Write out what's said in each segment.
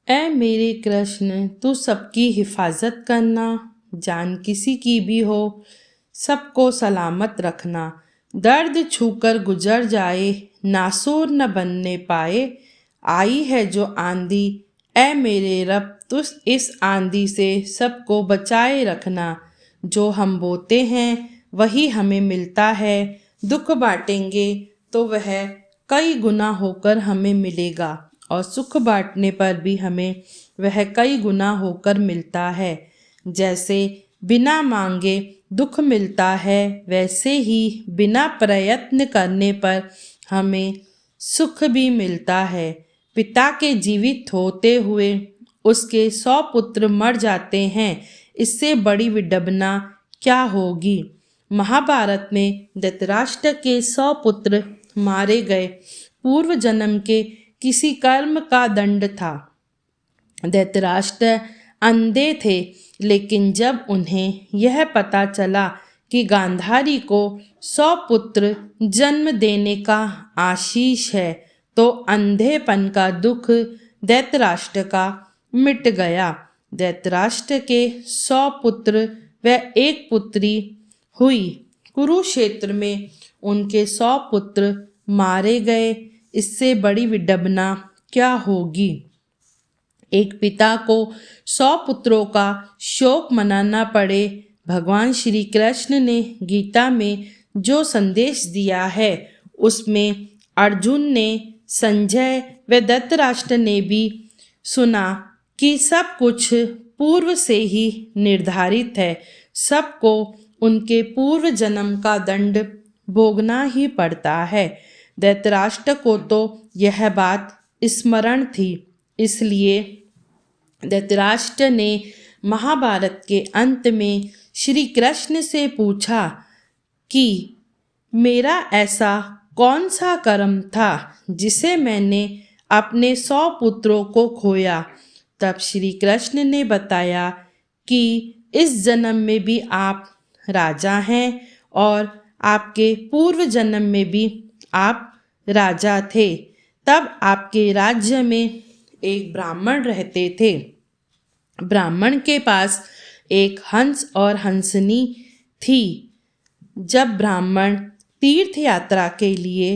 ऐ मेरे कृष्ण, तू सबकी हिफाजत करना, जान किसी की भी हो सबको सलामत रखना। दर्द छूकर गुजर जाए, नासूर न बनने पाए। आई है जो आंधी, ऐ मेरे रब, तू इस आंधी से सबको बचाए रखना। जो हम बोते हैं वही हमें मिलता है, दुख बांटेंगे तो वह कई गुना होकर हमें मिलेगा, और सुख बांटने पर भी हमें वह कई गुना होकर मिलता है। जैसे बिना मांगे दुख मिलता है, वैसे ही बिना प्रयत्न करने पर हमें सुख भी मिलता है। पिता के जीवित होते हुए उसके 100 पुत्र मर जाते हैं, इससे बड़ी विडंबना क्या होगी। महाभारत में धृतराष्ट्र के 100 पुत्र मारे गए पूर्व जन्म के किसी कर्म का दंड था। धृतराष्ट्र अंधे थे, लेकिन जब उन्हें यह पता चला कि गांधारी को 100 पुत्र जन्म देने का आशीष है, तो अंधेपन का दुख धृतराष्ट्र का मिट गया। धृतराष्ट्र के 100 पुत्र व एक पुत्री हुई। कुरुक्षेत्र में उनके 100 पुत्र मारे गए, इससे बड़ी विडंबना क्या होगी। एक पिता को 100 पुत्रों का शोक मनाना पड़े। भगवान श्री कृष्ण ने गीता में जो संदेश दिया है, उसमें अर्जुन ने, संजय व धृतराष्ट्र ने भी सुना कि सब कुछ पूर्व से ही निर्धारित है। सबको उनके पूर्व जन्म का दंड भोगना ही पड़ता है। धृतराष्ट्र को तो यह बात स्मरण थी, इसलिए धृतराष्ट्र ने महाभारत के अंत में श्री कृष्ण से पूछा कि मेरा ऐसा कौन सा कर्म था जिसे मैंने अपने 100 पुत्रों को खोया। तब श्री कृष्ण ने बताया कि इस जन्म में भी आप राजा हैं और आपके पूर्व जन्म में भी आप राजा थे। तब आपके राज्य में एक ब्राह्मण रहते थे। ब्राह्मण के पास एक हंस और हंसनी थी। जब ब्राह्मण तीर्थ यात्रा के लिए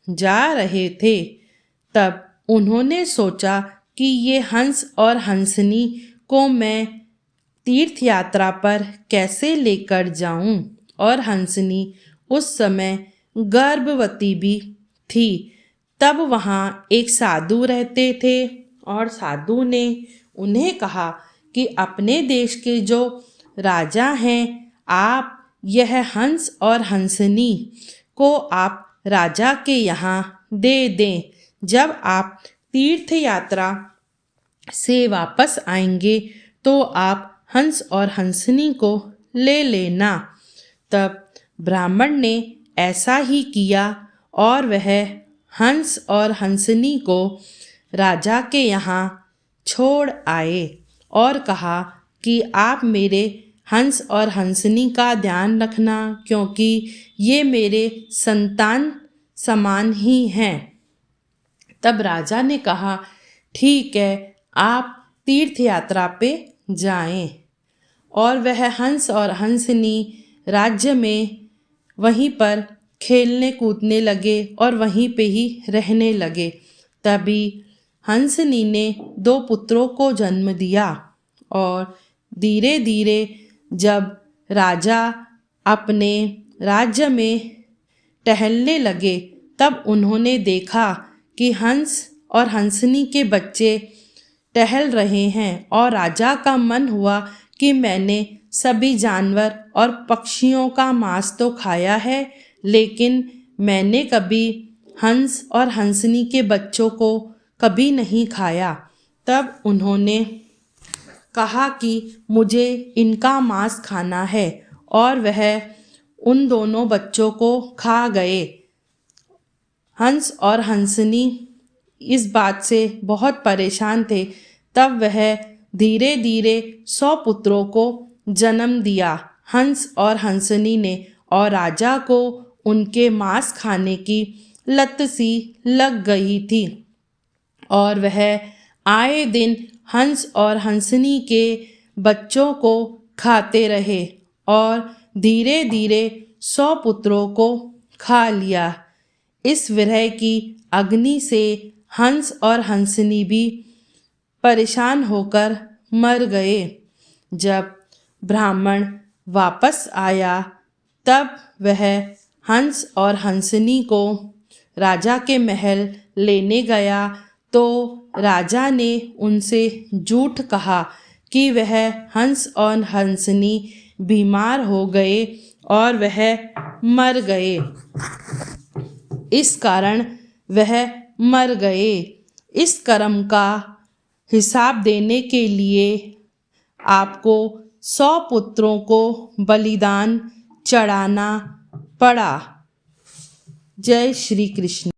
जा रहे थे, तब उन्होंने सोचा कि ये हंस और हंसनी को मैं तीर्थ यात्रा पर कैसे लेकर जाऊं, और हंसनी उस समय गर्भवती भी थी। तब वहाँ एक साधु रहते थे, और साधु ने उन्हें कहा कि अपने देश के जो राजा हैं, आप यह हंस और हंसनी को आप राजा के यहाँ दे दें। जब आप तीर्थ यात्रा से वापस आएंगे तो आप हंस और हंसनी को ले लेना। तब ब्राह्मण ने ऐसा ही किया, और वह हंस और हंसनी को राजा के यहाँ छोड़ आए और कहा कि आप मेरे हंस और हंसनी का ध्यान रखना, क्योंकि ये मेरे संतान समान ही हैं। तब राजा ने कहा, ठीक है, आप तीर्थ यात्रा पे जाएं। और वह हंस और हंसनी राज्य में वहीं पर खेलने कूदने लगे और वहीं पे ही रहने लगे। तभी हंसनी ने 2 पुत्रों को जन्म दिया, और धीरे धीरे जब राजा अपने राज्य में टहलने लगे, तब उन्होंने देखा कि हंस और हंसनी के बच्चे टहल रहे हैं, और राजा का मन हुआ कि मैंने सभी जानवर और पक्षियों का मांस तो खाया है, लेकिन मैंने कभी हंस और हंसनी के बच्चों को कभी नहीं खाया। तब उन्होंने कहा कि मुझे इनका मांस खाना है, और वह उन दोनों बच्चों को खा गए। हंस और हंसनी इस बात से बहुत परेशान थे। तब वह धीरे धीरे 100 पुत्रों को जन्म दिया हंस और हंसनी ने, और राजा को उनके मांस खाने की लत सी लग गई थी, और वह आए दिन हंस और हंसनी के बच्चों को खाते रहे और धीरे धीरे 100 पुत्रों को खा लिया। इस विरह की अग्नि से हंस और हंसनी भी परेशान होकर मर गए। जब ब्राह्मण वापस आया तब वह हंस और हंसनी को राजा के महल लेने गया तो राजा ने उनसे झूठ कहा कि वह हंस और हंसनी बीमार हो गए और वह मर गए। इस कारण वह मर गए। इस कर्म का हिसाब देने के लिए आपको 100 पुत्रों को बलिदान चढ़ाना पड़ा। जय श्री कृष्ण।